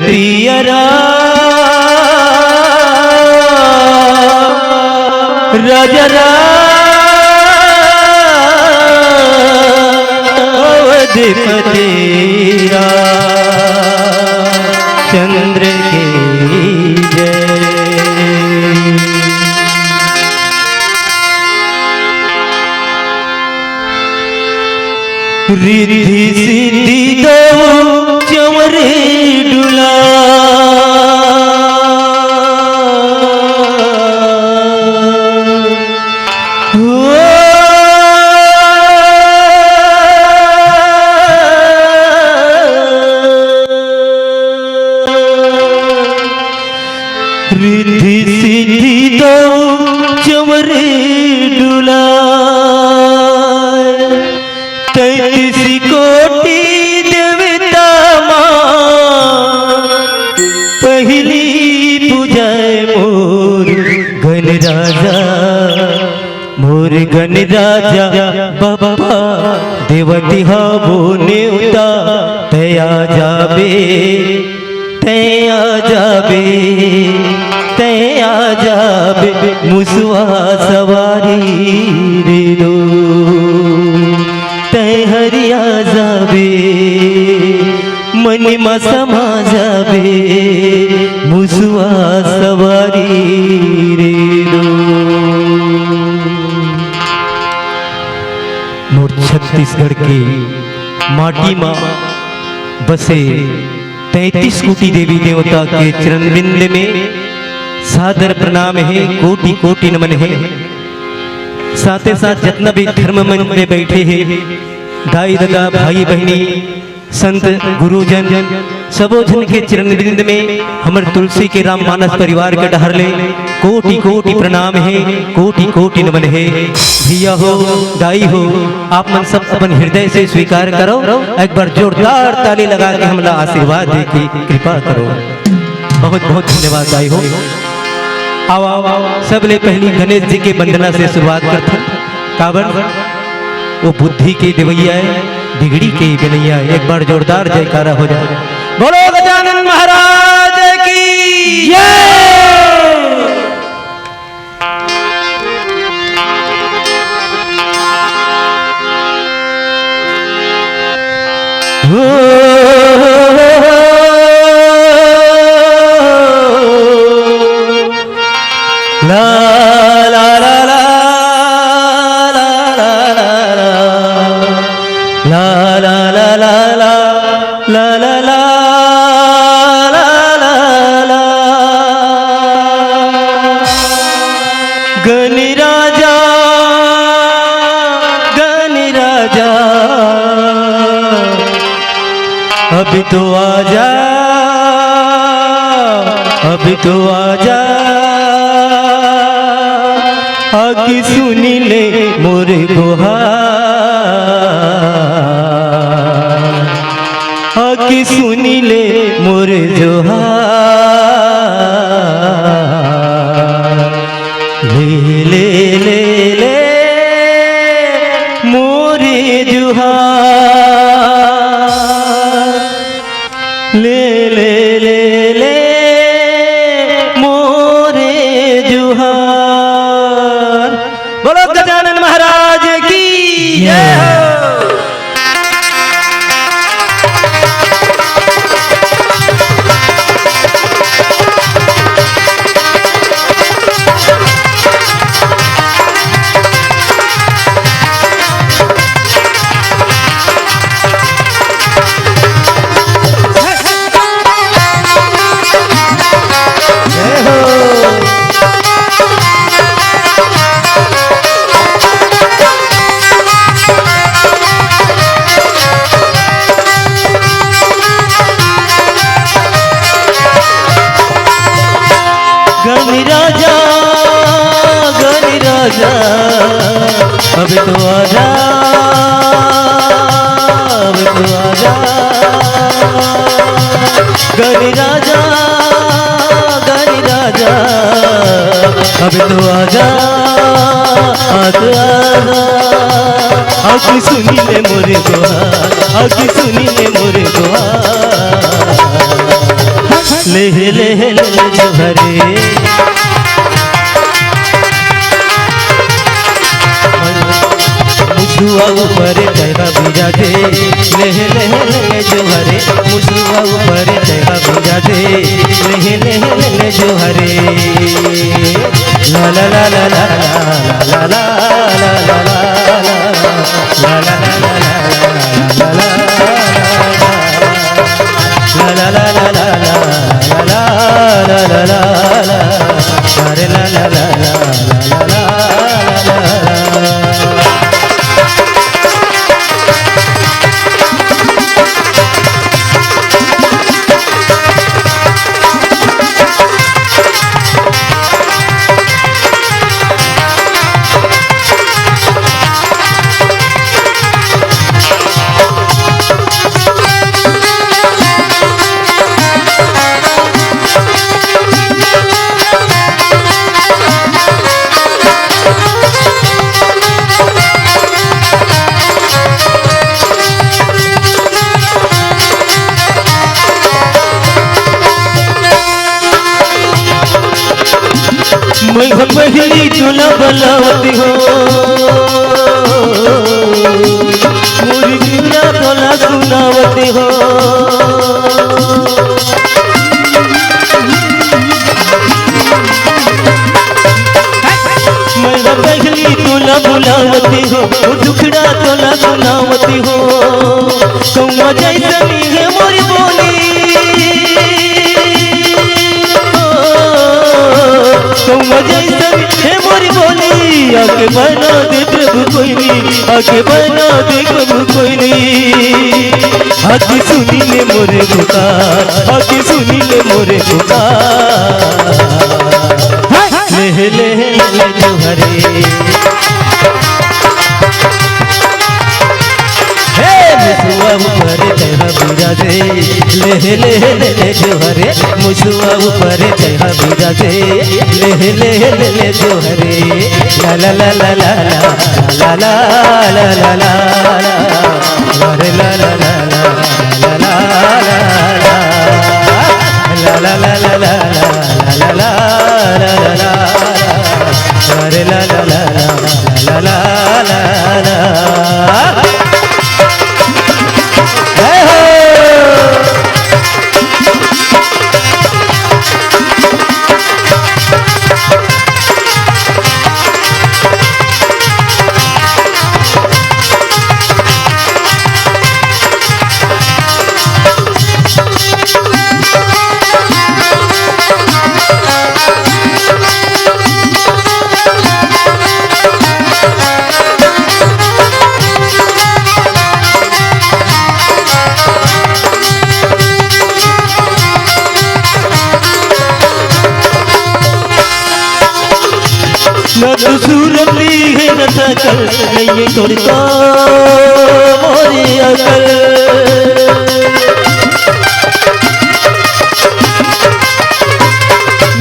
पियरा राजरा अवधिपति चंद्र की जय। रिद्धि सिद्धि दो चमरे डुला रिद्धि सिद्धि दो चमरे डुला 33 कोटि देवता पहली पूजा मोर गण राजा बाबा देवती हबो नेवता तया जाबे मुसवा सवारी रे दो हरिया जाबे मनी मा समा जाबे मुसवा सवारी रे दो। मोर छत्तीसगढ़ के माटी माँ बसे 33 कोटि देवी देवता के चरण बिंद में सादर प्रणाम है, कोटि कोटि नमन है। साथ ही साथ जितना भी धर्म मंच में बैठे हैं, दाई दादा भाई बहनी संत गुरुजन सबो जन के चरण बिंद में हमर तुलसी के राम मानस परिवार के डहरले कोटि कोटि प्रणाम है, कोटि कोटि नमन है। भैया हो दाई हो, आप मन सब अपन हृदय से स्वीकार करो, एक बार जोरदार ताली लगा के हमला आशीर्वाद दे की कृपा करो। बहुत बहुत धन्यवाद दाई हो। आओ आओ सबले पहली गणेश जी के वंदना से शुरुआत करते। काबर वो बुद्धि के देवैया है, बिगड़ी के बनैया है। एक बार जोरदार जयकारा हो जाए। बोलो गजानन महाराज की जय। ला ला ला ला ला ला ला ला ला ला ला ला गणराजा गणराजा अभी तो आजा, अभी तो आजा, आके सुनी ले मोरे गुहार, आके सुनी ले मोरे जोहार। ले ले ले ले मोरे जोहार, ले ले ले ले मोरे जोहार। बोलो गजानन महाराज की जय हो। गणराजा गणराजा अब तो आजा, अब तो आजा, गणराजा गणराजा अब तो आजा, आजा आजा, आके सुनी ले मोरे गुहार, आके सुनी ले मोरे गुहार। ले ले ले जोहरे मुसुआ ऊपर जयगा बुझा दे, ले ले ले जोहरे मुसुआ ऊपर जयगा बुझा दे, ले ले ले जोहरे। ला ला ला ला ला ला ला ला ला ला ला ला ला मैं पहली चुना बलावती हो, मुझे जीना तोला सुनावती हो। मैं पहली चुना बुलावती हो, दुखड़ा तोला सुनावती बाकी हो कौआ जैसनी है मोरी बोली कौआ जैसनी है मोरी बोली आके बना दे प्रभु कोई नहीं आके बना दे प्रभु कोई नहीं आके सुनी ले मोरे पुकार आके सुनी ले मोरे पुकार ले ले ले जोहरे मुसुआ ऊपर तेरा बिराजे ले ले ले जोहरे मुसुआ ऊपर तेरा बिराजे ले ले ले जोहरे ला ला ला ला ला ला ला ला ला ला रे ला ला ला ला ला ला ला ला ला ला ला ला ला ला रे ला ला ला ला ला ला न तो सूरती है न सकल नहीं तोड़ता मोरी अकल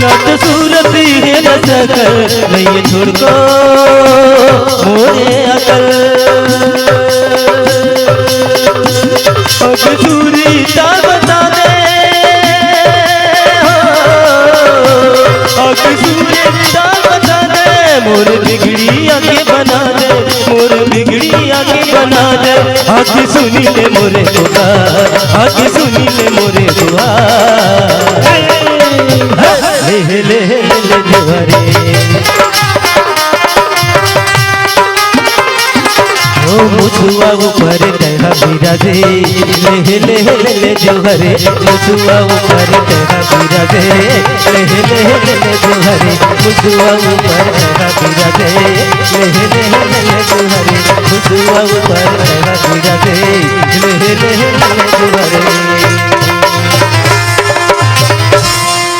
न तो सूरती है न सकल नहीं छोड़को मोरे अकल अग सूरी ता बता दे अग सूरी ता बता दे मोर बिगड़ी आगे बना दे मोर बिगड़ी आगे बना दे आगे सुनी ले मोरे पुकार आगे सुनी ले मोरे दुआर ले ले ले जोहरे ओ मुसुआ ऊपर तेरा बिराजे ले ले ले जोहरे मुसुआ ऊपर तेरा बिराजे ले ले ले जोहरे मुसुआ ऊपर तेरा बिराजे ले ले ले जोहरे मुसुआ ऊपर तेरा बिराजे ले ले ले जोहरे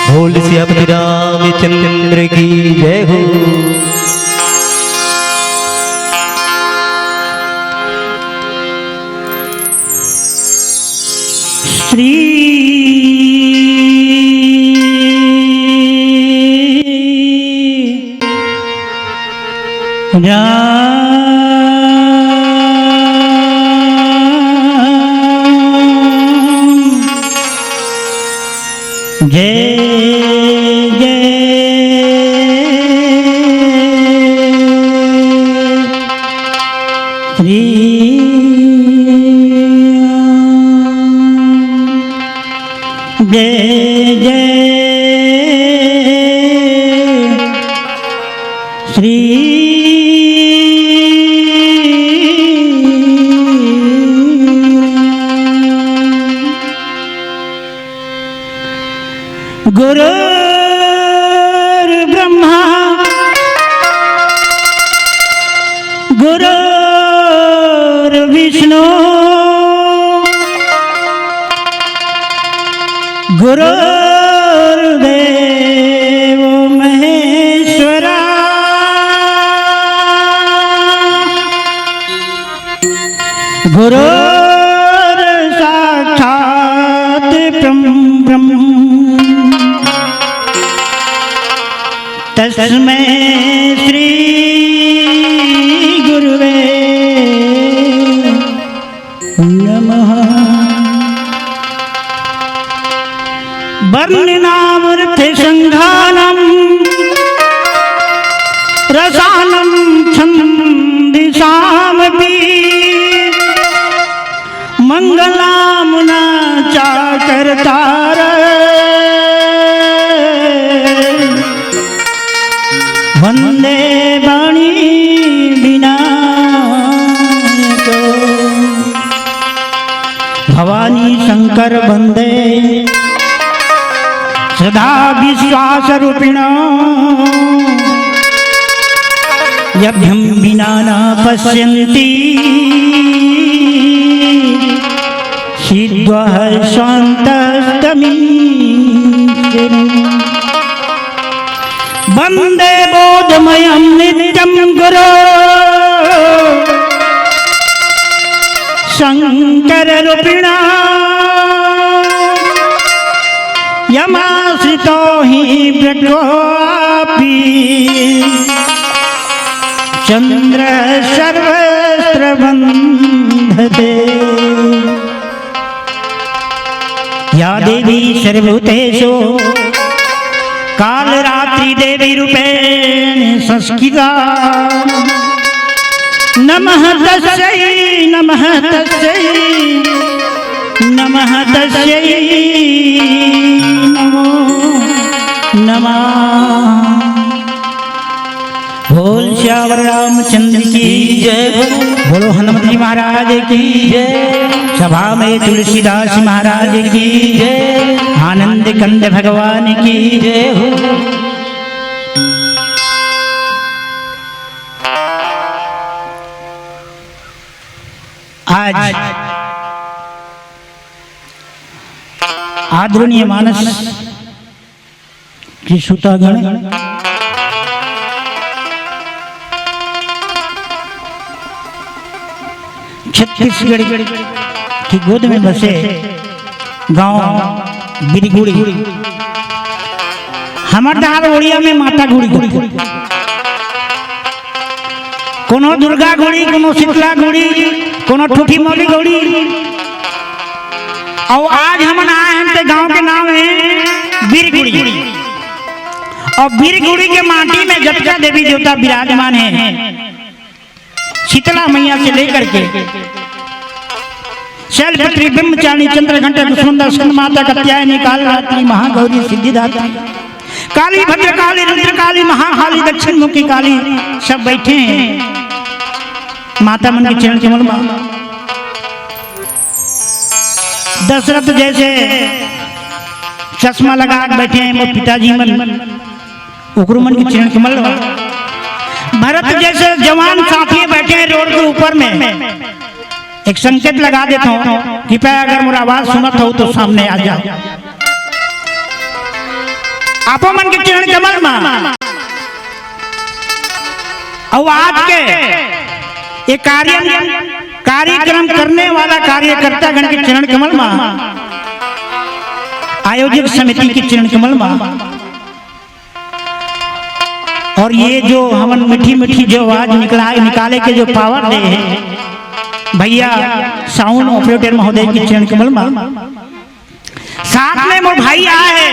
बोल सियापति रामचंद्र की जय हो। श्री राम जय जय श्री जय जय श्री गुरुर्ब्रह्मा गुरुर्विष्णु गुरुर्देव महेश्वरा गुरुर्साक्षात् ब्रह्म तस्मै श्री गुरुवे नमः। वर्णनामर्थे संघानं रसानं छन्दिसामपि मंगलामुना चाकर्तार वंदे वाणी विनायक शंकर वंदे सदा विश्वास रूपिण यभ्यं विना न पश्यन्ति सिद्ध्वः शान्तस्तमीश्वरम् वंदे बोधमयं नित्यं गुरो शंकर रूपिण यमाश्रितो हि वृक्षोऽपि चंद्र सर्वत्र बंधते या देवी सर्वभूतेषु कालरात्रि देवी रूपेण संस्कृता नमः तस्यै नमः तस्यै नमः तस्यै नमो नमः। बोल श्यावर रामचंद्र की जय, बोलो हनुमत जी महाराज की जय, सभा में तुलसीदास महाराज की जय, आनंद कंद भगवान की जय हो। आज आदरणीय मानस की श्रोतागण छत्तीसगढ़ की गोद में बसे गांव बिरगुड़ी, हमार दाल ओड़िया में माता गुड़ी गुड़ी, कोनो दुर्गा गुड़ी, कोनो शीतला गुड़ी, कोनो ठूठी मौली गुड़ी। और आज हम आए हैं ते गांव के नाम है बिरगुड़ी, और बिरगुड़ी के माटी में जटका देवी देवता विराजमान है। शीतला मैया से लेकर के शैलपुत्री ब्रह्मचारिणी चंद्रघंटा कुसुमंदा स्कंद माता कात्यायनी कालरात्रि महागौरी सिद्धिदात्री काली भद्रकाली रुद्रकाली महाकाली दक्षिण मुखी काली सब बैठे हैं माता मन के चरण कमल में। दशरथ जैसे चश्मा लगा बैठे हैं वो पिताजी मन उग्र मन के चरण कमल में। भरत जैसे जवान साथी बैठे हैं रोड के ऊपर में। एक संकेत लगा देता हूँ, कृपया अगर मेरा आवाज सुनत हो तो सामने आ जाओ। आपो मन के चरण कमल में। और आज के ये कार्यक्रम करने वाला कार्यकर्ता गण के चरण कमल में, आयोजक समिति के चरण कमल में, और ये जो हमन मीठी मीठी जो आवाज निकाले के जो पावर दे है भैया साउंड ऑपरेटर महोदय के चरण कमल में। साथ में मोर भाई आए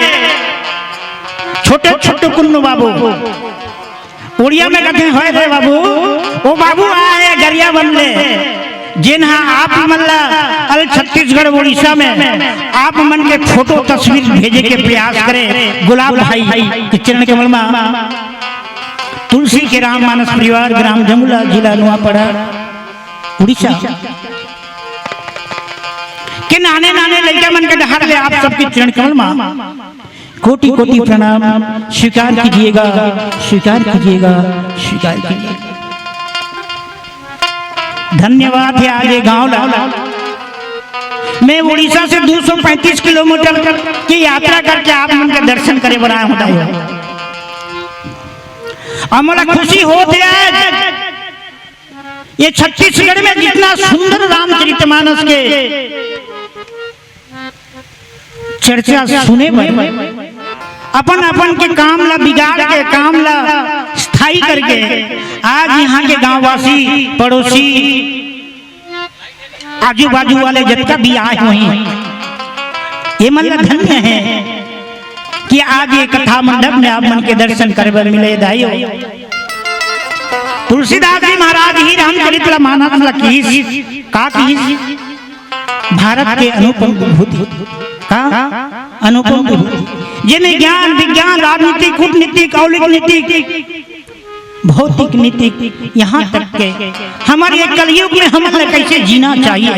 छोटे छोटे कुन्नू बाबू, उड़िया में कहते हैं रे बाबू, वो बाबू आए गरिया बनले जिन्हा आप मल्ला अल छत्तीसगढ़ उड़ीसा में आप मन के फोटो तस्वीर भेजे के प्रयास करे। गुलाब भाई के चरण कमल में। तुलसी के राम मानस परिवार, ग्राम जमुला, जिला नुआपड़ा, उड़ीसा के नाने नाने लड़का मन के डहर ले आप सबके चरण कमल में कोटि कोटि प्रणाम स्वीकार कीजिएगा, स्वीकार कीजिएगा, स्वीकार कीजिएगा। धन्यवाद है आज गांव ला मैं उड़ीसा से 235 किलोमीटर की यात्रा करके आप मन के दर्शन करे बना होता है। हमारा खुशी होती है ये छत्तीसगढ़ में जितना सुंदर रामचरितमानस के चर्चा सुने अपन अपन के काम ला बिगाड़ के काम ला स्थायी करके आज यहाँ के गांववासी पड़ोसी आजू बाजू वाले जितना भी आए हुए हैं ये मन धन्य है कि आज ये कथा मंडप में आप मन के दर्शन करने मिले। दाइयो तुलसीदास जी महाराज ही रामचरित मानस का भारत के अनुपम विभूति का अनुपम विभूति जिन्हें ज्ञान विज्ञान राजनीति कूटनीति कौलिक नीति भौतिक नीति यहाँ तक के हमारे कलयुग में हमें कैसे जीना चाहिए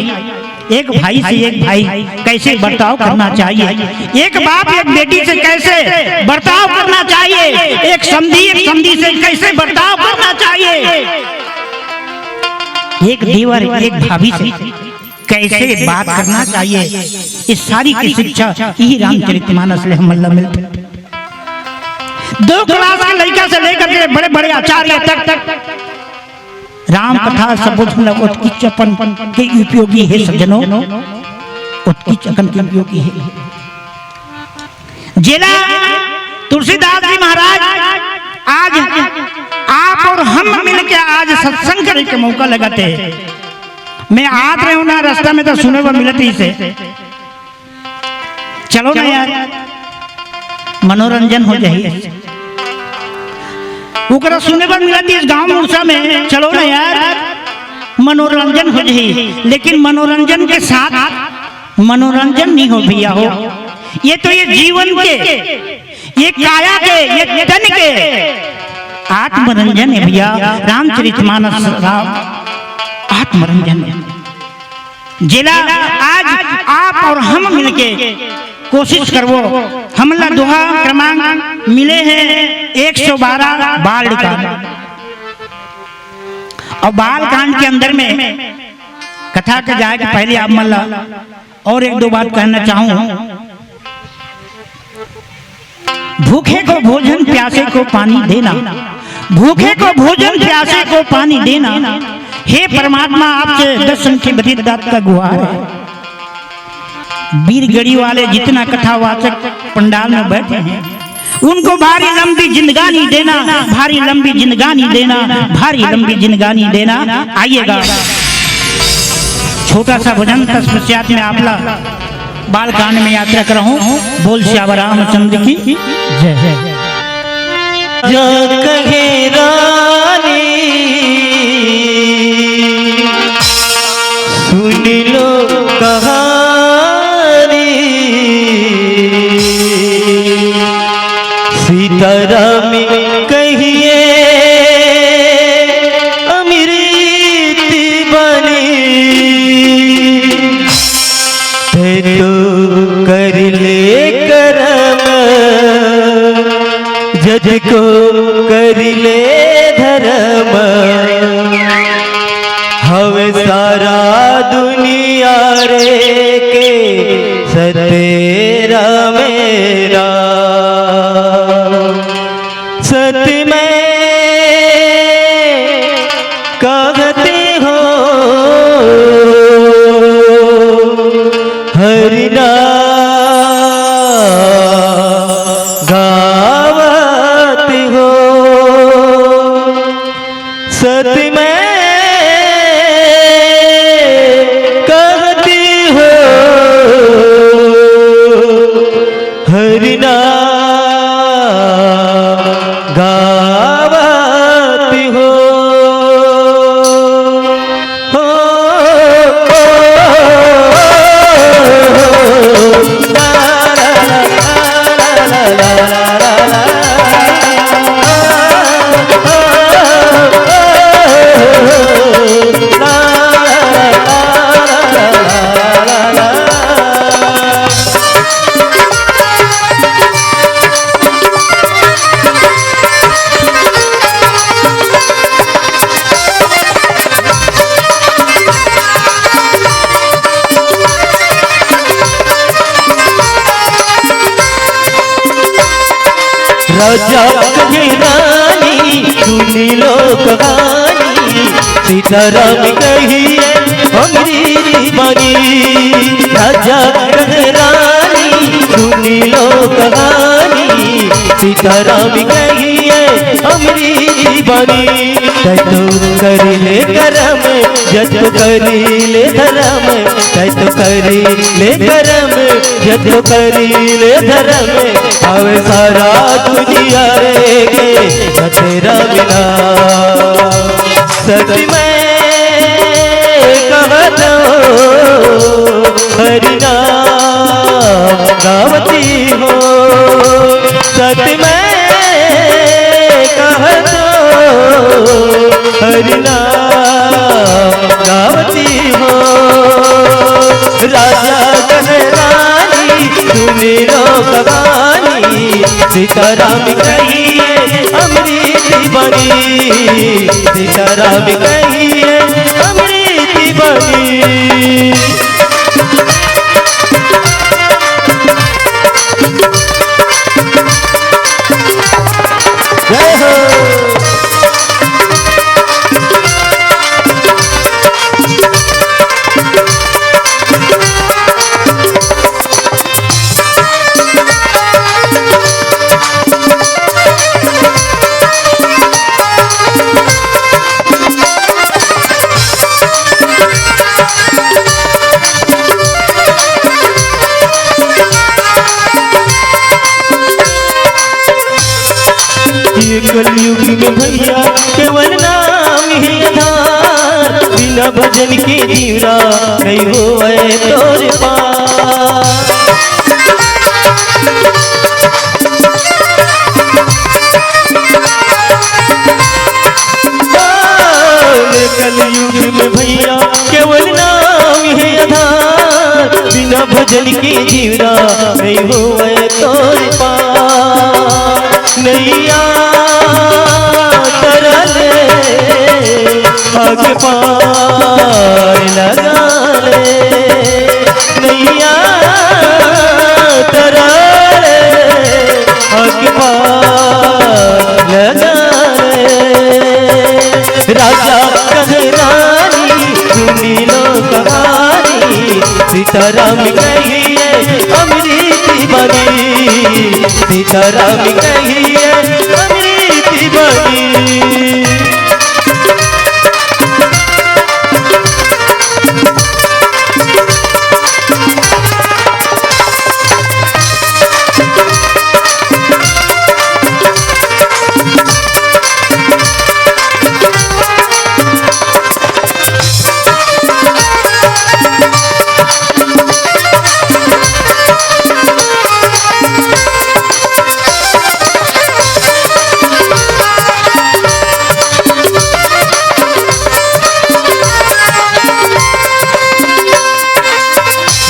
एक भाई से एक भाई कैसे बर्ताव करना चाहिए, एक बाप एक बेटी से कैसे बर्ताव करना चाहिए, एक समधी से कैसे बर्ताव करना चाहिए, एक देवर एक भाभी से कैसे बात करना चाहिए, इस सारी की शिक्षा यही रामचरितमानस में हमला मिलती। 2 क्लास के लड़का से लेकर के बड़े बड़े आचार्य तक राम कथा सब उत्कीचपन के उपयोगी है सज्जनों, उत्कीचपन के उपयोगी है। जिला तुलसीदास जी महाराज आज आप और हम मिलकर आज सत्संग करने के मौका लगाते हैं। मैं आज रहे ना रास्ता में तो सुने वो मिलती से चलो ना यार मनोरंजन हो जाए, वो सुने पर मिलती इस गांव मूसा में, चलो ना यार मनोरंजन हो जाए। लेकिन मनोरंजन के साथ मनोरंजन नहीं हो भैया हो, ये तो ये जीवन के, ये काया के, ये तन के आत्मरंजन है भैया। रामचरितमानस आत्मरंजन है। जिला आज आप और हम मिलके कोशिश करवो, हमला दोहा क्रमांक मिले हैं 112 बाल कांड, और बाल कांड के अंदर में कथा के जाए के पहले आप मल्ला और 1-2 बात कहना चाहूं। भूखे को भोजन प्यासे को पानी देना, भूखे को भोजन प्यासे को पानी देना, हे परमात्मा आपसे दर्शन की बरीदात का गुहार है। वीरगढ़ी वाले जितना कथावाचक पंडाल में बैठे हैं उनको भारी लंबी जिंदगानी देना, भारी लंबी जिंदगानी देना, भारी लंबी जिंदगानी देना। आइएगा छोटा सा भजन तत्पश्चात में आपला बालकांड में यात्रा कर रहा हूं। बोल श्याम रामचंद्र की जय जय। जो कहे रानी सुन लो कहानी, सीताराम कहिए अमृत बनी, तो कर ले करम जज को कर ले धर्म, हवे सारा दुनिया रे के सतेरा मेरा, सत में कहते हो हरिना गावत हो, सत में कहती हो हरिना गावत हो। राजा कहे रानी सुनी लो कहानी, सीताराम कहिए अमृत बनी, राजा कहे रानी सुनी लो कहानी, सीताराम कहिए अमृत बनी, तू कर ले करम जत करी ले धर्म, तू कर ले करम जत करी ले धर्म, अब सारा दुनिया रे के सतेरा बिना, सच में कहत हरिना गावती हो, सच में कहत हरिना गावती हो। राजा कहरानी सुनी लो कहानी सीताराम कहिए अमृत बनी सीताराम कहिए अमृत बनी जय हो कलयुग में भैया केवल नाम ही आधार बिना भजन के जीवरा नहीं होए तोरे पार कलयुग में भैया केवल नाम ही आधार बिना भजन के जीवरा नहीं होए तोरे पार नैया तरले आगे पार लगा ले नैया तरले आगे पार लगा ले राजा कहरानी सुनी लो कहानी सीताराम कहिए अमृत बनी सीताराम कहिए अमृत बनी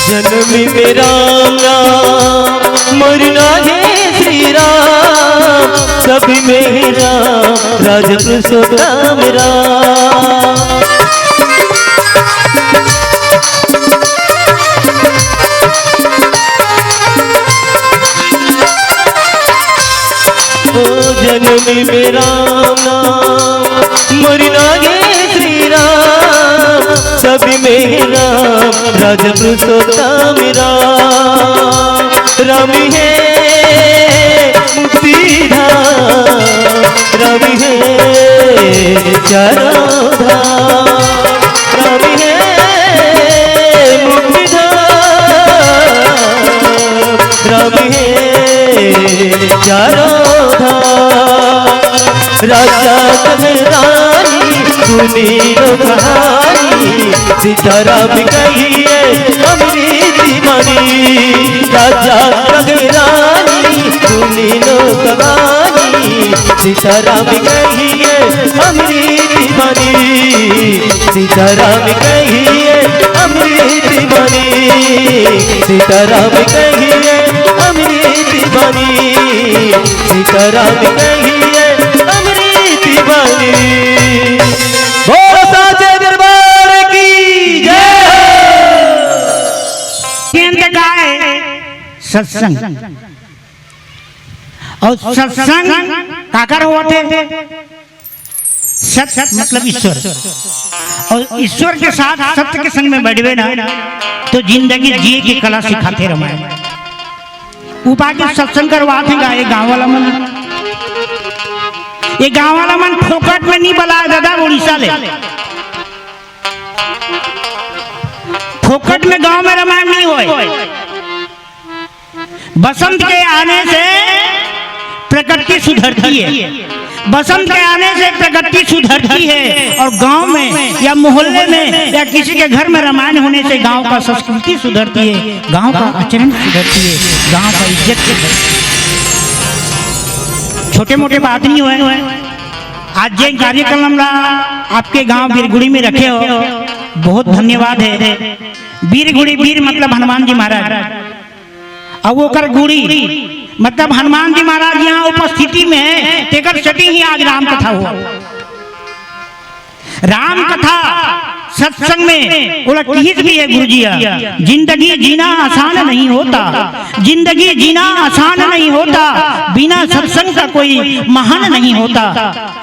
जन्म में राम राम मरना है श्री राम सब में राम राजपुरुषोत्तम राम ओ जन्म में राम नाम मरना है श्री राम सब में राम राजपुरुषोत्तम राम राम है मुक्ति धाम राम है चारों धाम राम है मुक्ति धाम राम है चारों धाम राजा कहरानी सुनी लो कहानी सीताराम कहिए अमृत बनी राजा कहरानी सुनी लो कहानी सीताराम कहिए अमृत बनी सीताराम कहिए अमृत बनी सीताराम कहिए अमृत बनी सीताराम कहिए अमृत बनी बोलो साचे दरबार की जय का है सत्संग और सत्संग काकर होते सत मतलब ईश्वर और ईश्वर के साथ सत्य के संग में बैठे ना तो जिंदगी जिए की कला सिखाते रमाए उपा के सत्संग करवाते गाए गाँव वाला मन ये गाँव वाला मन फोकट में नहीं बलाया दादा उड़ीसा ले फोकट में गांव में रामायण नहीं होए बसंत के आने से प्रकृति सुधरती है बसंत के आने से प्रकृति सुधरती है और गांव में या मोहल्ले में या किसी के घर में रामायण होने से गांव का संस्कृति सुधरती है गांव का आचरण सुधरती है गांव का इज्जत सुधरती है छोटे मोटे बात नहीं हुए आज ये कार्यक्रम आपके गांव बिरगुड़ी में रखे हो बहुत धन्यवाद है वीर गुड़ी, वीर मतलब हनुमान जी महाराज, और वो कर गुड़ी मतलब हनुमान जी महाराज यहाँ उपस्थिति में है, तेकर सटी ही आज राम कथा हुआ। राम कथा सत्संग में उलटीज भी है गुरुजिया। जिंदगी जीना आसान नहीं होता, जिंदगी जीना आसान नहीं होता, बिना सत्संग का कोई महान नहीं होता,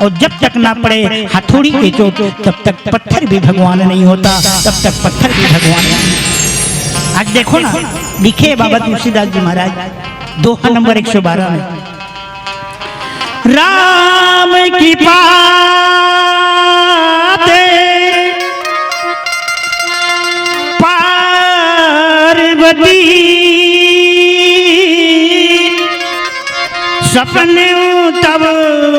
और जब तक ना पड़े हथौड़ी के चोट तब तक पत्थर भी भगवान नहीं होता, तब तक पत्थर भी भगवान नहीं। आज देखो ना, लिखे बाबा तुलसीदास जी महाराज दोहा नंबर 112 में, राम की पार्वती सपन तब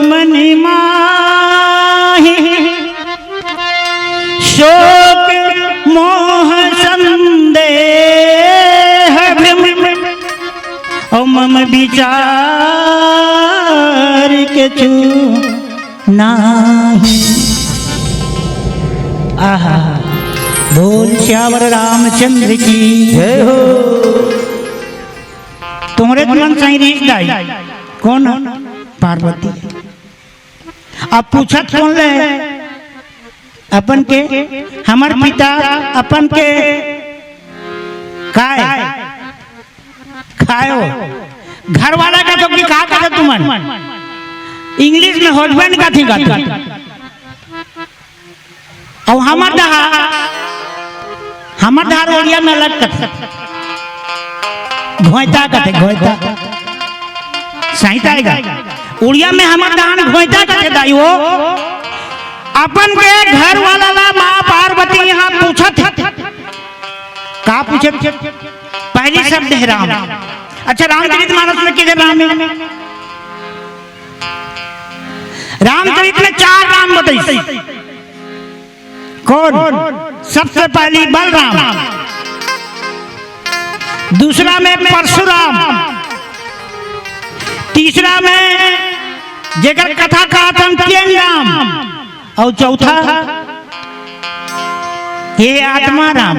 मन माहि, शोक मोह संदेह और मम विचार के चू नाही। आहा, बोल श्यावर रामचंद्र की जय हो। तुम्हारे मन सही रीच दाई कौन? पार्वती। अब पूछत कौन ले? अपन के हमार पिता अपन के काय खायो घर वाला का तो की कहा कहते तुमन इंग्लिश में हस्बैंड का थी कहते, और हमार धार ओडिया में अलग कथे घोइता कथे, घोइता सही आएगा उड़िया में हमार दान घोइता कथे दाई। वो अपन के घर वाला ला माँ पार्वती यहाँ पूछत का पूछत? पहली शब्द है राम। अच्छा, रामचरितमानस में किधर राम है? रामचरित में 4 राम बताई। कौन? सबसे पहली बलराम, दूसरा में परशुराम, तीसरा में जेकर कथा का केन राम, और चौथा ये आत्मा राम।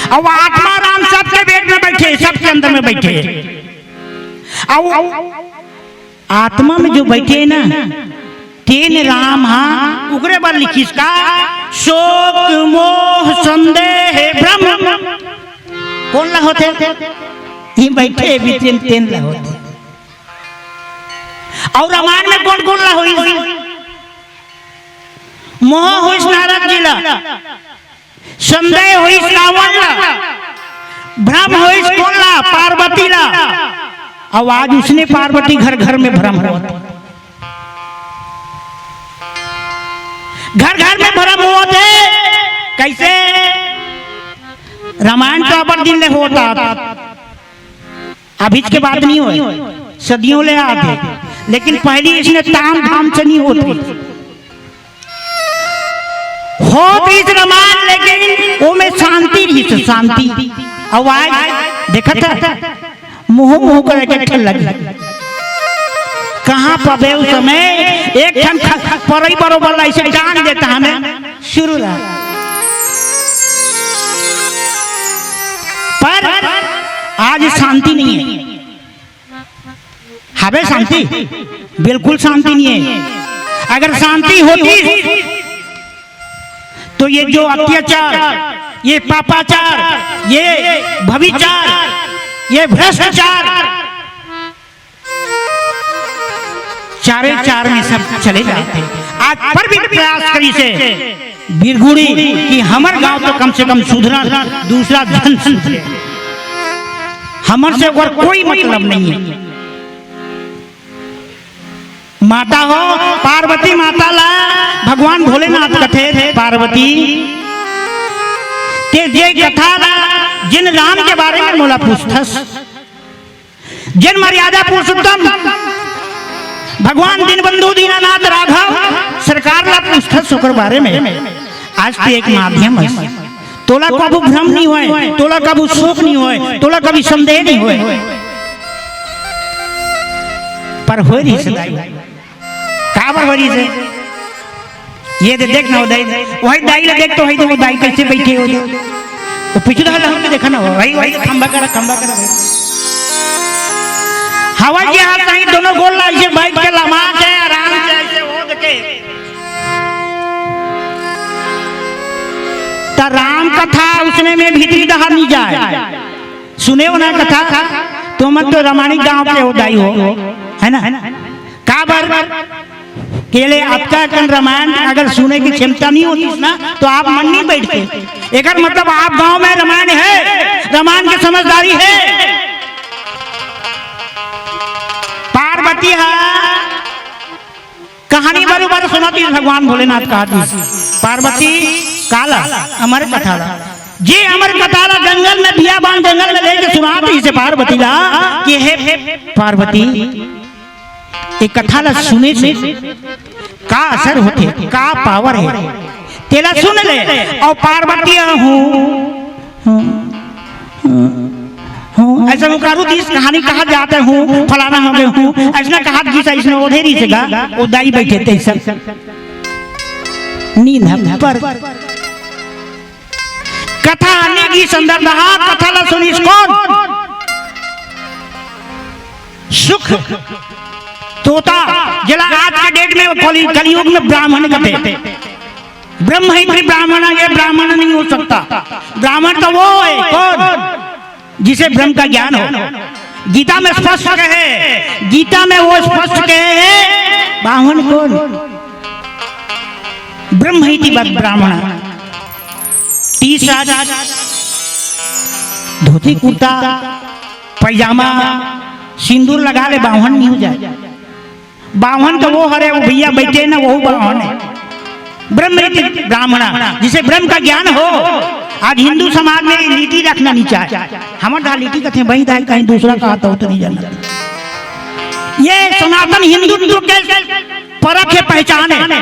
अब आत्मा राम सबके पेट में बैठे, सबके अंदर में बैठे, और आत्मा में जो बैठे ना तीन राम, हाँ उगरे बार लिखिस का शोक मोह संदेह भ्रम कौन ला होते? ये बैठे भी तीन ला होते। और रामायण में कौन कौन ला होई? मोह होइस नारद जी ला, संदेह होइस रावण ला, भ्रम होइस कौन ला? पार्वती ला। और आज उसने पार्वती घर घर में भ्रम होता, घर घर में भ्रम होते। कैसे? रामायण तो अबर दिन ले होता, अभी के बाद नहीं हुए, सदियों ले आते, लेकिन पहली इसने ताम धाम से नहीं होती हो बीच रामायण, लेकिन वो में शांति रही, शांति। आवाज देखा था मुंह मुंह कर के लगी, कहाँ पबे उस समय एक ठन परई बरोबर ऐसे जान देता हमें शुरू रहा, पर आज शांति नहीं है। हमें शांति बिल्कुल शांति नहीं है। अगर शांति होती तो ये जो अत्याचार, ये पापाचार, ये भविचार, ये भ्रष्टाचार, चारे चार में सब चले जाते। आज पर भी प्रयास करी से बिरगुड़ी कि हमार गांव तो कम से कम सुधरा, दूसरा धन सुधरे, हमर से और कोई मतलब नहीं है। माता हो पार्वती माता ला भगवान भोलेनाथ कथे थे पार्वती ते जे कथा ला जिन राम के बारे में मोला पूछथस, जिन मर्यादा पुरुषोत्तम भगवान दीनबंधु दीनानाथ राघव सरकार ला पूछथस ओकर बारे में। आज तो एक माध्यम है, तोला कबू भ्रम नहीं होए, तोला कबू शोक नहीं होए, तोला कभी संदेह नहीं होए, पर हो रही सदाई काबर हो रही से ये देख ना दाई, वही दाई ले देख तो है, तो वो दाई कैसे बैठे हो, तो पिछड़ा लहर के देखा ना भाई भाई खंबा करा भाई हवा जहाज कहीं दोनों गोल ला ऐसे बैठ के लमा के आराम से ऐसे ओढ़ के ता राम कथा उसने में भीतरी दहार नहीं जाए सुने हो ना कथा तो मत तो रामायण गांव के उदाई हो है ना का बार केले आपका कन रामायण अगर सुने की क्षमता नहीं होती ना तो आप मन नहीं बैठते एक मतलब आप गांव में रामायण है रामायण की समझदारी है पार्वती है कहानी बराबर सुनाती है भगवान भोलेनाथ का पार्वती काला अमर कथाला जे अमर कथाला जंगल में बियाबान जंगल में लेके सुनाती से पार्वती ला कि हे पार्वती एक कथा ला सुने से का असर होते का पावर है तेरा सुन ले और पार्वती हूँ ऐसा मुकारू इस कहानी कहा जाते हूँ फलाना हो गए हूँ ऐसा कहा जिस ऐसा ओढ़ेरी से गा वो दाई बैठे थे सब नींद पर कथा आने की संदर्भ कथा ला सुनी कौन सुख तोता जला आज के डेट में कलयुग में ब्राह्मण कहते ब्रह्म ही ब्राह्मण ये ब्राह्मण नहीं हो सकता ब्राह्मण तो वो है कौन जिसे ब्रह्म का ज्ञान हो गीता में स्पष्ट कहे गीता में वो स्पष्ट कहे ब्राह्मण कौन ब्रह्म ही थी बात ब्राह्मण टी शर्ट धोती कुर्ता पैजामा सिंदूर लगा ले बाहन नहीं हो जाए बाहन तो वो हरे वो भैया बैठे ना वो बाहन है ब्रह्म ब्राह्मणा जिसे ब्रह्म का ज्ञान हो आज हिंदू समाज में लीटी रखना नहीं चाहे हमारा लीटी कहते हैं वही दाई कहीं दूसरा कहा तो नहीं जानता ये सनातन हिंदुत्व के परख है पहचान है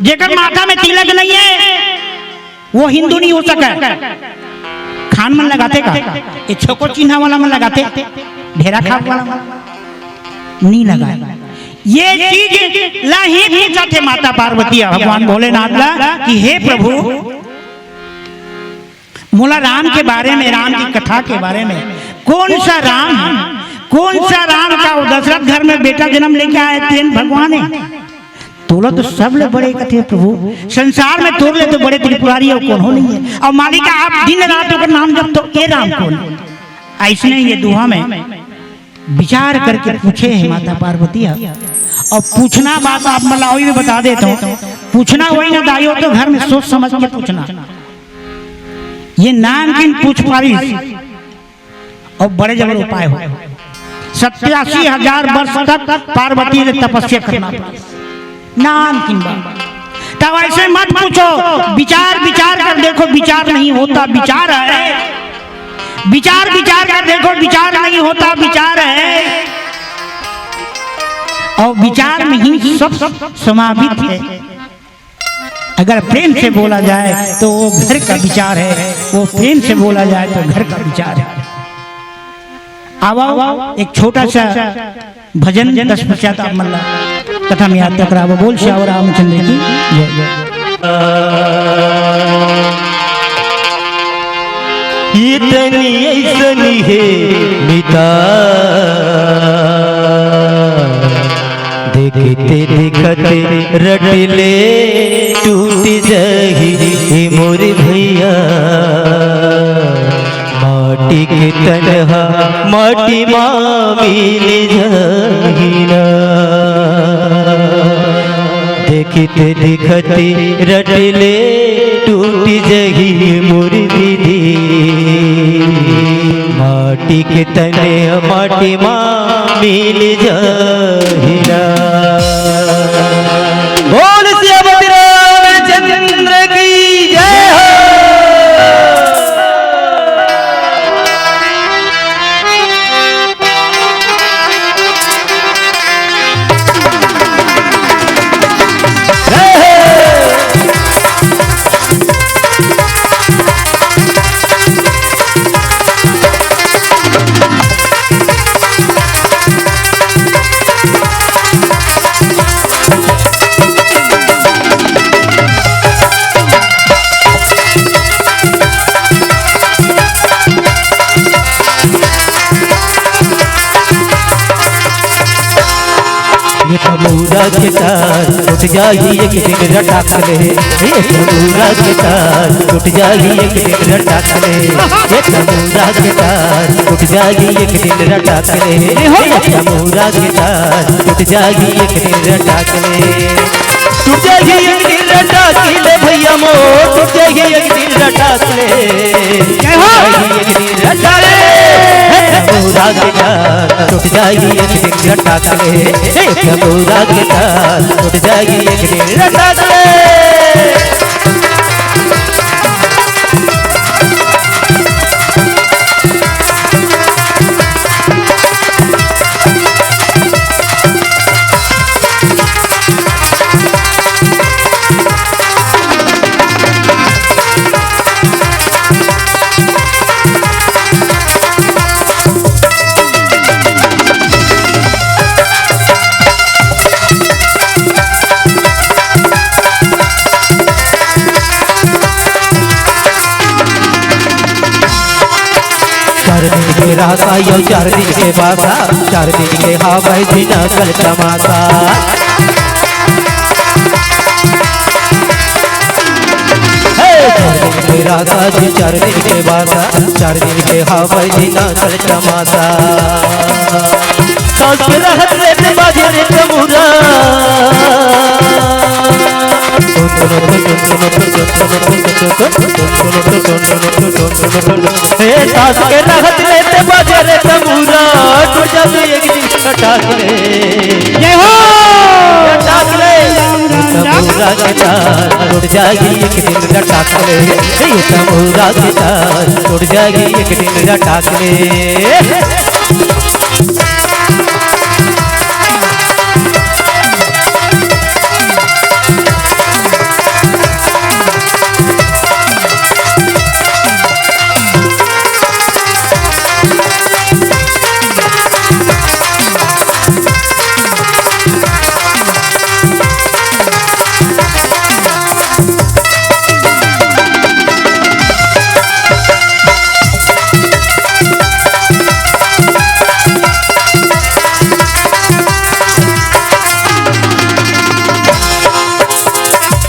जेकर माथा में तिलक नहीं है वो हिंदू नहीं हो सका खान मन लगाते का ये छोको चिन्हा वाला मन लगाते ढेरा खाप वाला नहीं लगा ये चीज ला ही पूछा थे माता पार्वती भगवान भोलेनाथ ला कि हे प्रभु मोला राम के बारे में राम की कथा के बारे में कौन सा राम है कौन सा राम का दशरथ घर में बेटा जन्म लेके आए तेन भगवान है तोला तो सब ले बड़े कथे प्रभु संसार में तोड़ ले तो बड़े त्रिपुरारी और कौन हो नहीं है और मालिका आप दिन रात का नाम जब तो ये राम कौन ऐसने ये दुआ में विचार करके पूछे है माता पार्वती और पूछना बात आप मलावी में बता देता हूँ पूछना वही ना दाइयो तो घर में सोच समझ के पूछना ये नाम किन पूछ पारी और बड़े जबर उपाय हो 87,000 वर्ष तक पार्वती ने तपस्या करना नाम किन तब ऐसे मत पूछो विचार विचार कर देखो विचार नहीं होता विचार है विचार विचार कर देखो विचार नहीं होता विचार है और विचार में ही सब समाहित है अगर प्रेम से बोला जाए तो वो घर का विचार है वो प्रेम से बोला जाए तो घर का विचार है आओ एक छोटा सा भजन 10 पश्चात आप मल्ला कथा में याद तक बोल श्यावर रामचंद्र की इतनी ऐसनी है मिता देखते देखते रटले टूट जाही मोर भैया माटी के तनहा माटी माँ मिल जाहिना देखते देखते रटले टूट जाही मोर दीदी माटी के तने माटी माँ मिल जाहिना बोल सियापति रामचंद्र की जय हो तंबूरा के तार टूट जाही एक दिन रटाक ले, ये तंबूरा के तार टूट जाही एक दिन रटाक ले, ये तंबूरा के तार टूट जाही एक दिन रटाक ले, ये तंबूरा के तार टूट जाही एक दिन रटाक ले, टूट जाही एक दिन रटाक ले भैया मोर, टूट जाही एक दिन रटाक ले, एक दिन रटाक ले, तंबूरा के तार टूट जाएगी एक दिन रटाक ले, तंबूरा के तार टूट जाएगी एक दिन रटाक ले। रासा यो 4 दिन के बासा, 4 दिन के हवाई दिन कल तमाशा, 4 दिन के रासा जी 4 दिन के बासा, 4 दिन के हवाई दिन कल तमाशा, सास के रहत लेते बाजे रे तमुरा, सास के रहत लेते बाजे रे तमुरा, टूट जाए एक दिन रटाक ले, रटाक ले, तमुरा के तार टूट जाएगी एक दिन रटाक ले, तमुरा के तार टूट जाएगी एक दिन रटाक ले।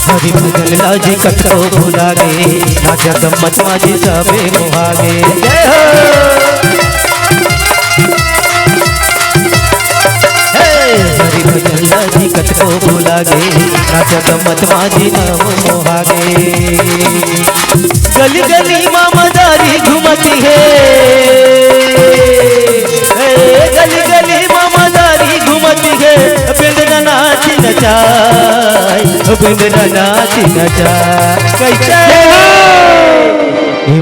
हरि भजन लाजी कटको भुला गे, ना जगमत माजी सबे मोहागे, जय हो हरि भजन लाजी कटको भुला गे, ना जगमत माजी नाम मोहागे, गली गली मामादारी घुमती है, गली गली मामादारी घुमती है, बिंदना नाच नचाए, बिंदना नाच नचाए, कैसे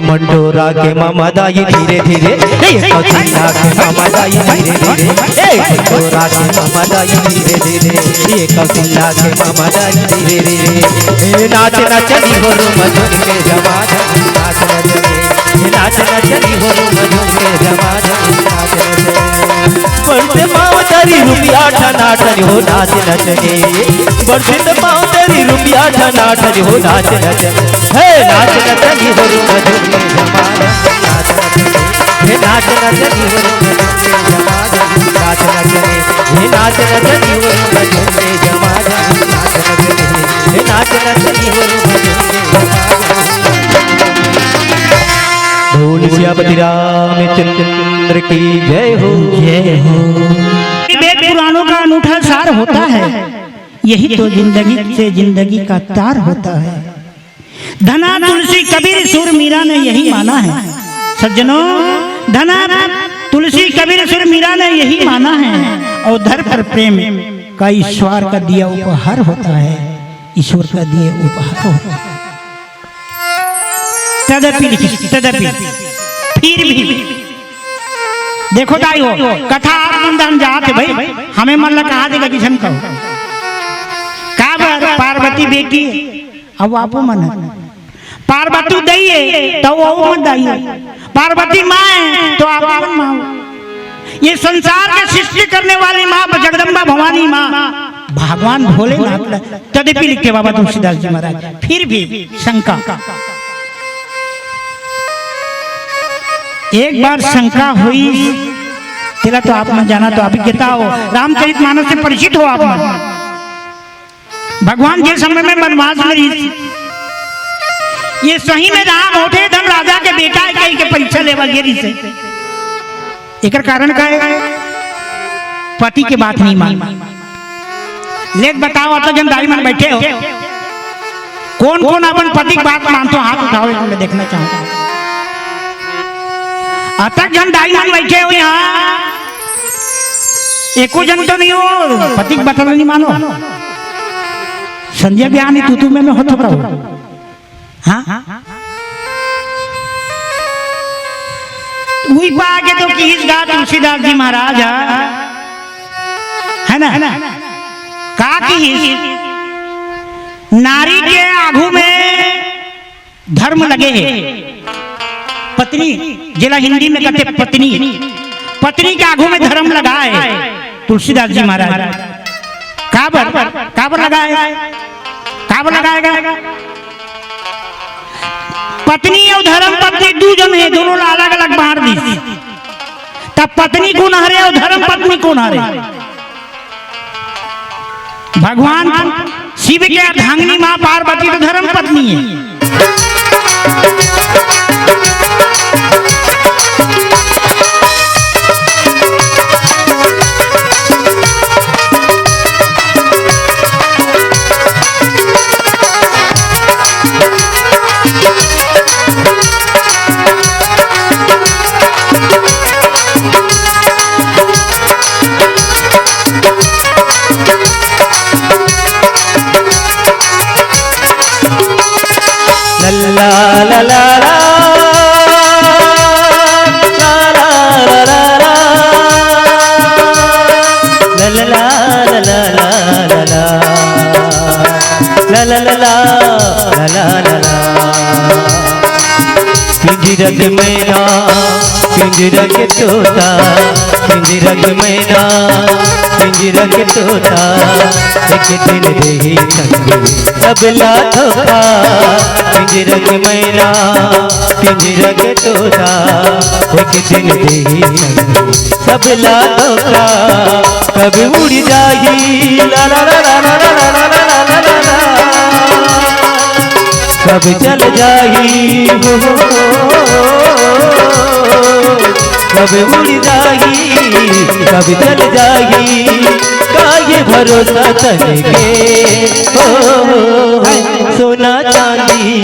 मंडोरा के मामादाई धीरे धीरे, कौशिला के मामादाई धीरे धीरे, मंडोरा के मामादाई धीरे धीरे, कौशिला के मामादाई धीरे धीरे, नाच नचनी हो मधुर के जमात, नाच नचनी, नाच नचनी हो मधुर के जमात, नाच नचनी, बढ़ते पाँव तेरी रुपया ठनाठन हो नाच नचनी, बढ़ते पाँव तेरी रुपया ठनाठन हो नाच नचनी, हे नाच नचनी हो मधुर के जमात, नाच नचनी, हे नाच नचनी हो मधुर के जमात, नाच नचनी, हे नाच नचनी हो मधुर के जमात, नाच नचनी, हे नाच नचनी हो मधुर के जमात। बोल सियापति रामचंद्र की जय हो, जय हो। वेद पुराणों का अनूठा सार होता है, यही तो जिंदगी से जिंदगी का तार होता है। धना तुलसी कबीर सुर मीरा ने यही माना है, सज्जनों धना तुलसी कबीर सुर मीरा ने यही माना है, और धर पर प्रेम का ईश्वर का दिया उपहार होता है, ईश्वर का दिया उपहार होता है। तदपि फिर भी देखो ताई हो कथा मंदन जाते भाई, हमें मन लगा कहा देगा किशन कहो का पार्वती बेटी, अब आपो मन पार्वती दइए तो वो मत दइए, पार्वती माँ है तो आप माँ, ये संसार के सृष्टि करने वाली माँ जगदम्बा भवानी माँ भगवान भोलेनाथ। तदपि लिखते बाबा तुलसीदास जी महाराज, फिर भी शंका, एक बार शंका हुई, तेरा तो आप में जाना तो अभी कहता हो, रामचरितमानस से परिचित हो आप में, भगवान के समय में वनवास में रही, ये सही में राम होते धन राजा के बेटा है कहीं के परीक्षा लेवा गिरी से। एक कारण का है पति के बात नहीं मान। लेख बताओ तो जन दाई मन बैठे हो कौन कौन अपन पति की बात मानते हो, हाथ उठाओ मैं देखना चाहूंगा। अतक जन दाई मन बैठे हो यहाँ, एको जन तो नहीं हो पति की बात नहीं मानो। संजय बयानी तू में होता रहो। हाँ वही बात तो किस गा तुलसीदास जी महाराज है ना का की नारी के आगू में धर्म लगे है। पत्नी जिला हिंदी में कहते पत्नी, पत्नी के आगू में धर्म लगा है तुलसीदास जी महाराज। काबर लगाएगा, काबर लगाएगा। पत्नी और धर्म पत्नी दो जन है, दोनों अलग अलग बांट दी। तब पत्नी कौन हरे और धर्म पत्नी कौन हरे। भगवान शिव के अर्धांगिनी मां पार्वती तो धर्म पत्नी है। ला ला ला ला पिंजरक मैना पिंजरक तोता, पिंजरक मैना पिंजरक तोता, एक दिन रही संगी सबला धोखा। पिंजरक मैना पिंजरक तोता, एक दिन रही संगी सबला धोखा। कब उड़ जाही ला ला ला ला ला ला ला ला ला ला, कब चल जाही हो कब उड़ जाही कब चल जाही, का ये भरोसा तन के हो। सोना चांदी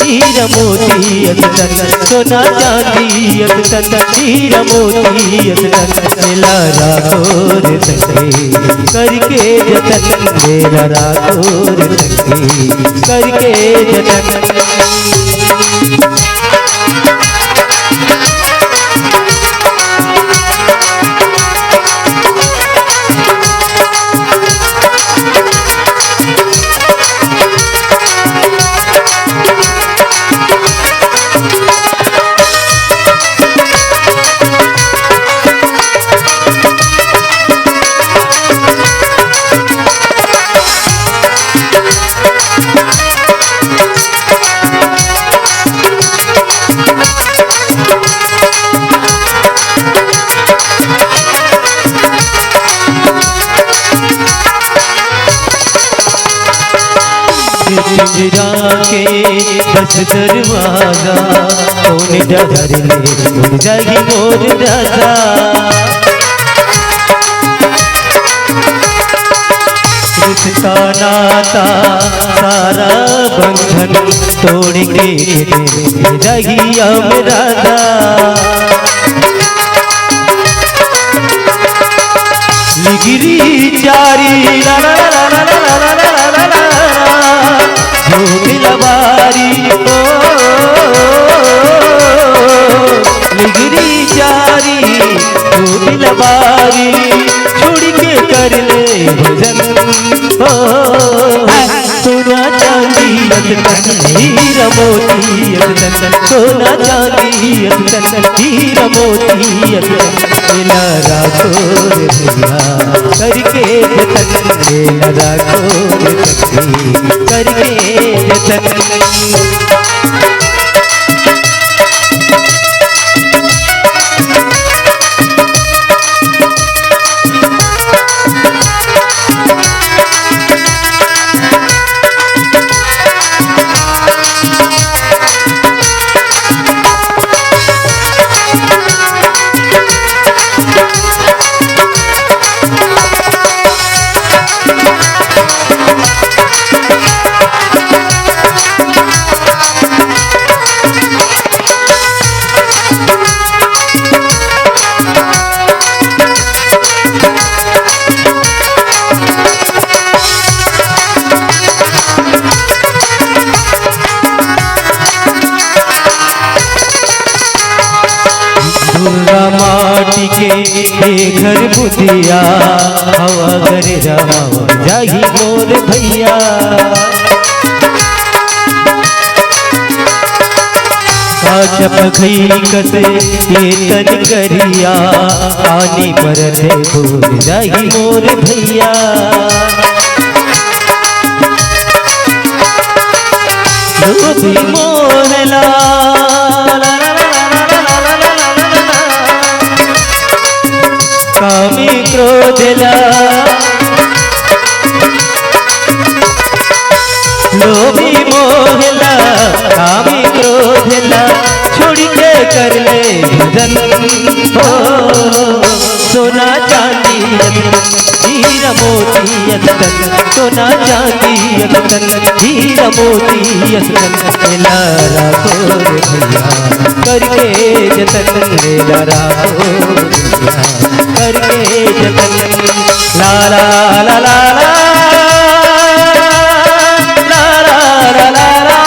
हीरा मोती तन, सोना चांदी तन हीरा मोती तन, मेला राखोर संगे करके जतन, मेरा राखोर संगे करके जतन। पिंजरा के बस दरवाजा कौन डर ले उड़ जाएगी मोर राजा। रिश्ता नाता सारा बंधन तोड़ के जाएगी अब राजा। लिगिरी चारी ला ला ला ला ला ला ला ला ला, दिलवारी ओ लिगिरी चारी दिलवारी, छोड़ के कर ले भजन ओ। सोना चांदी तन हीरा मोती तन, सोना चांदी तन हीरा मोती तन, मेला राखोर भैया करके जतन, मेला राखोर सखी करके जतन। पूरा माटी के ये घर बुधिया हवा करे रामा जाही मोर भैया काचप खई कसे ये तन करिया पानी पर भूल जाही मोर भैया भी मोहला कामी क्रोधला लोभी मोहला कामी क्रोधला छोड़ के कर ले भजन हो सोना चांदी हीरा मोती अस्तन सोना चांदी अस्तन हीरा मोती अस्तन लारा को भैया करके जतन लारा को भैया करके जतन ला ला ला ला ला la la la la la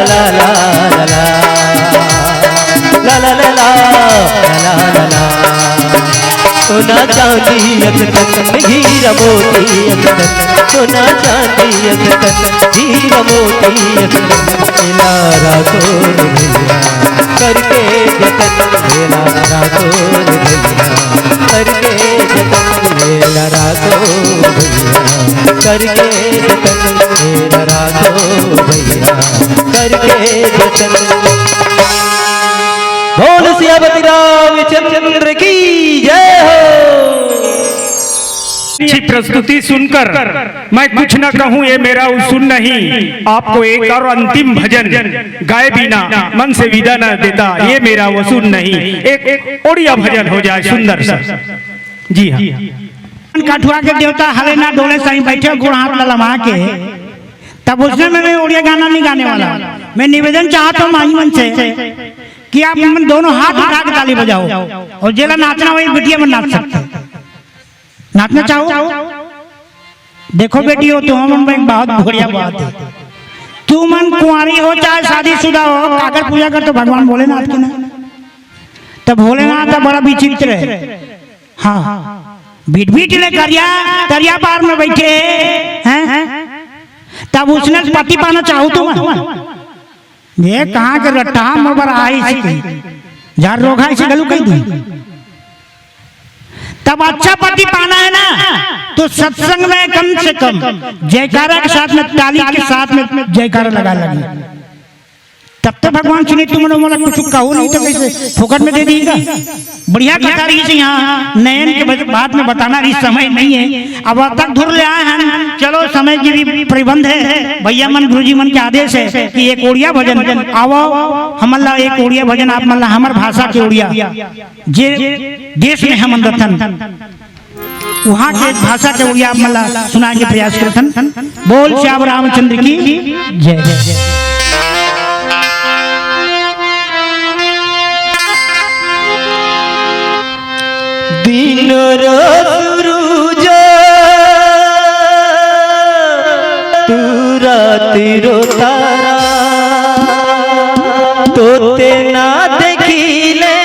la la la la la la la la सोना चांदी अस्तन हीरा मोती अस्तन सोना चांदी अस्तन हीरा मोती अस्तन लारा को भैया करके जतन लारा को भैया करके जतन लारा को भैया करके जतन लारा को भैया करके जतन बोल सियावती रामचंद्र की जय हो। अच्छी प्रस्तुति सुनकर मैं कुछ न कहूं ये मेरा उसूल नहीं आपको एक और अंतिम भजन गाए बिना मन से विदा न देता ये मेरा वसूल नहीं एक ओडिया भजन हो जाए सुंदर सा जी हाँ कठुआ के देवता हले ना डोले सही बैठे गुड़ हाथ ललमा के तब उसमें मैं उड़िया गाना नहीं गाने वाला मैं निवेदन चाहता हूँ माही मन से कि आप दोनों हाथ उठा के ताली बजाओ और जेला नाचना वही बिटिया में नाच सकते नाचना चाहो देखो बेटी हो तुम मन में बहुत बढ़िया बात है तू मन कुंवारी हो चाहे शादीशुदा हो काकर पूजा कर तो भगवान भोलेनाथ की ना तब भोलेनाथ बड़ा विचित्र है हाँ बीट बीट ले करिया पार में बैठे हैं तब उसने पति पाना चाहो तुम ये कहाँ के रट्टा मगर आई जार रोगा इसे गलू कही दी तब अच्छा पति पाना है ना तो सत्संग में कम से कम जयकारा के साथ में ताली के साथ में जयकारा लगा लगी तब तो भगवान सुनी तुमने बोला कुछ कहो नहीं तो कैसे फोकट में दे दीगा बढ़िया कथा रही से यहाँ नयन के बाद में बताना रही समय नहीं है अब तक धुर ले आए हैं चलो समय की भी प्रबंध है भैया मन गुरुजी मन के आदेश है कि एक ओडिया भजन आओ हमला एक ओडिया भजन आप मल्ला हमार भाषा के ओडिया जे देश में हम रतन वहाँ के भाषा के ओडिया आप मल्ला सुनाने के प्रयास करतन बोल श्याम रामचंद्र की जय जय दिन सूरज तू राति रो तारा तोते ना देखिले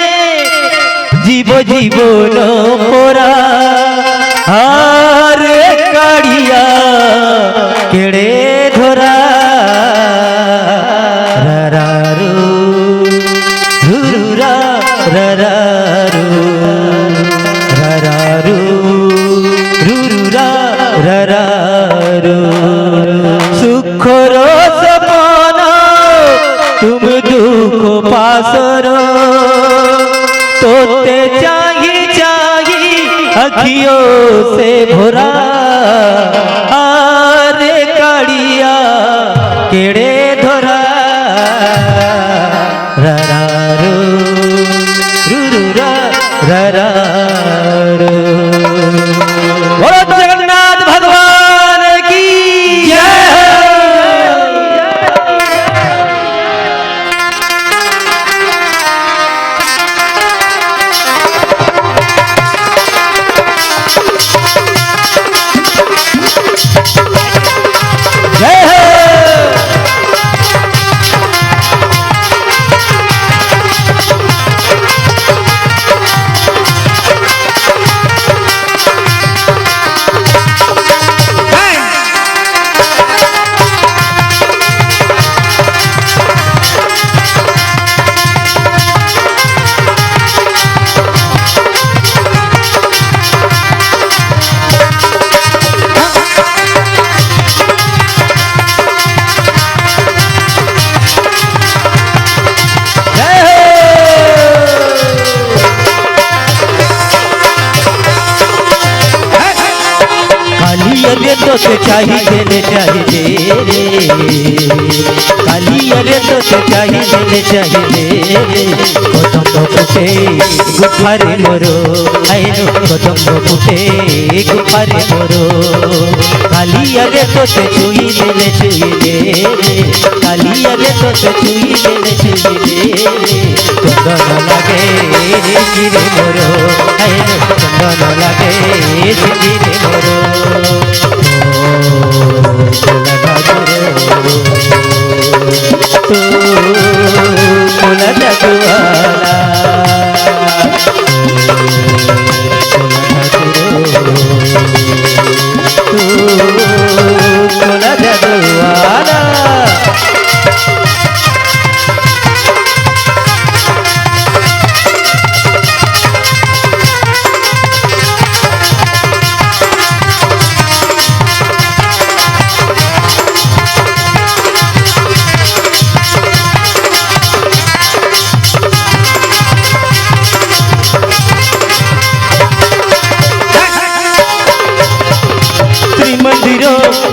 जीव जीवन पोरा हार काड़िया केड़े धोरा ररारू रुरा ररारू सुखरो सपना तुम दुख पासरो तोते चाहिए अखियों से भरा आरे काड़िया केड़े धोरा ररारू रुरुरा ररारू जगन्नाथ भगवान की जय। से चाहिए ले चाहिए कालिया रे तो से चाहिए ले चाहिए कदम फुटे गुफारे मोरो आइनो कदम फुटे गुफारे मोरो कालिया रे तो से छुईले ले छुईले कालिया रे तो से छुईले ले छुईले चंदन लागे सिंगिरे मोरो आइनो चंदन लागे सिंगिरे मोरो कोला जादूवाला कोला जादूवाला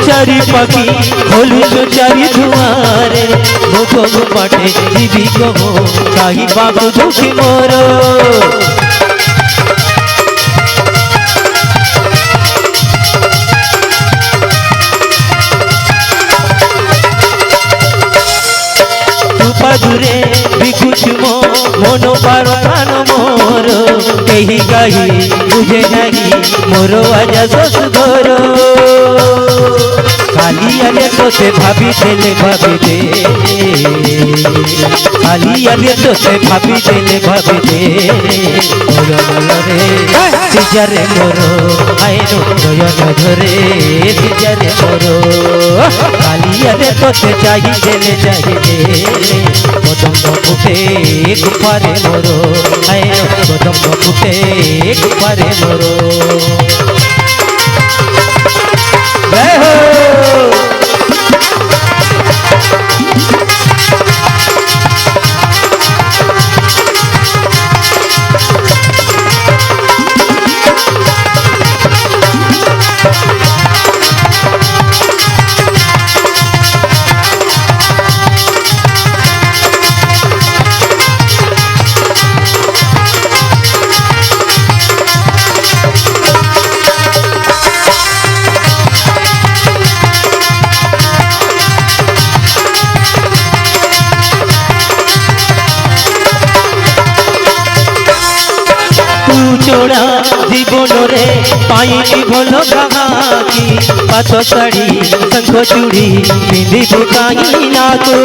चारि पाखी खोलू जो चारि दुआरे भोको पाटे जीवी कहो काही बाबू दुखी मोरो दूरे भी कुछ मोनो पारो प्राण मोरो कहीं कहीं बुझे नहीं मोरो आजा सस घरो खाली आले तो से भाभी देले भाभी दे खाली आले तो से भाभी देले भाभी दे मोरो मोरो रे सिजारे मोरो आइनो नयन धरे सिजारे मोरो खाली आले तो से चाहिए देले चाहिए कदम फुटे गुफारे मोरो आइनो कदम फुटे गुफारे मोरो जय हो चोड़ा जीवन रे पाइनी भलो कहाकी पात शाड़ी शंख चूड़ी पिंधि बुकाई नाको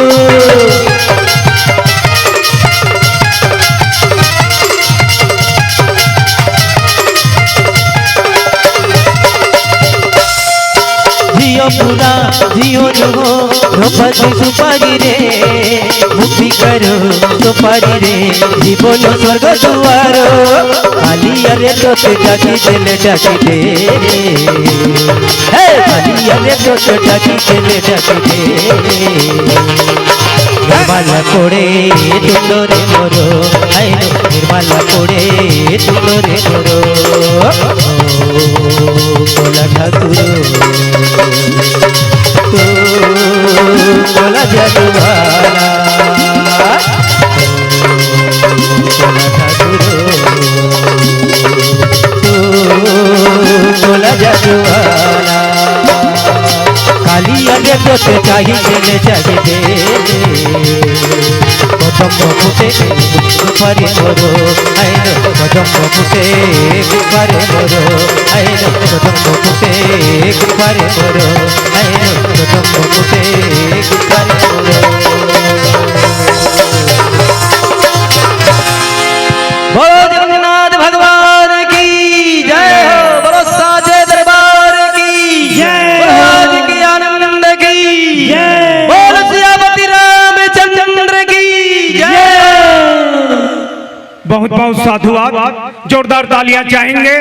झियो पूरा झियो नुहो धोपाती सुपारी रे मुक्ति करो सुपारी रे जीवन स्वर्ग दुआरो कालिया रे तो से डाकी देले डाकी दे हे कालिया रे तो से डाकी देले डाकी दे निर्मला कोड़े तुंदरे मोरो आइनो निर्मला कोड़े तुंदरे मोरो कोला ठाकुर कोला जादूवाला कोला ठाकुर कोला जादूवाला कालिया रे तो से चाहिए ले चाहिए कदम फुटे गुफारे मोरो आइनो कदम फुटे गुफारे मोरो आइनो कदम फुटे गुफारे मोरो आइनो कदम फुटे गुफारे मोरो बोलो जगन्नाथ भगवान की जय हो बोलो साचे दरबार की जय बोलो की आनंद की जय बोलो सियापति रामचंद्र की जय बहुत बहुत साधुवाद जोरदार तालियां चाहेंगे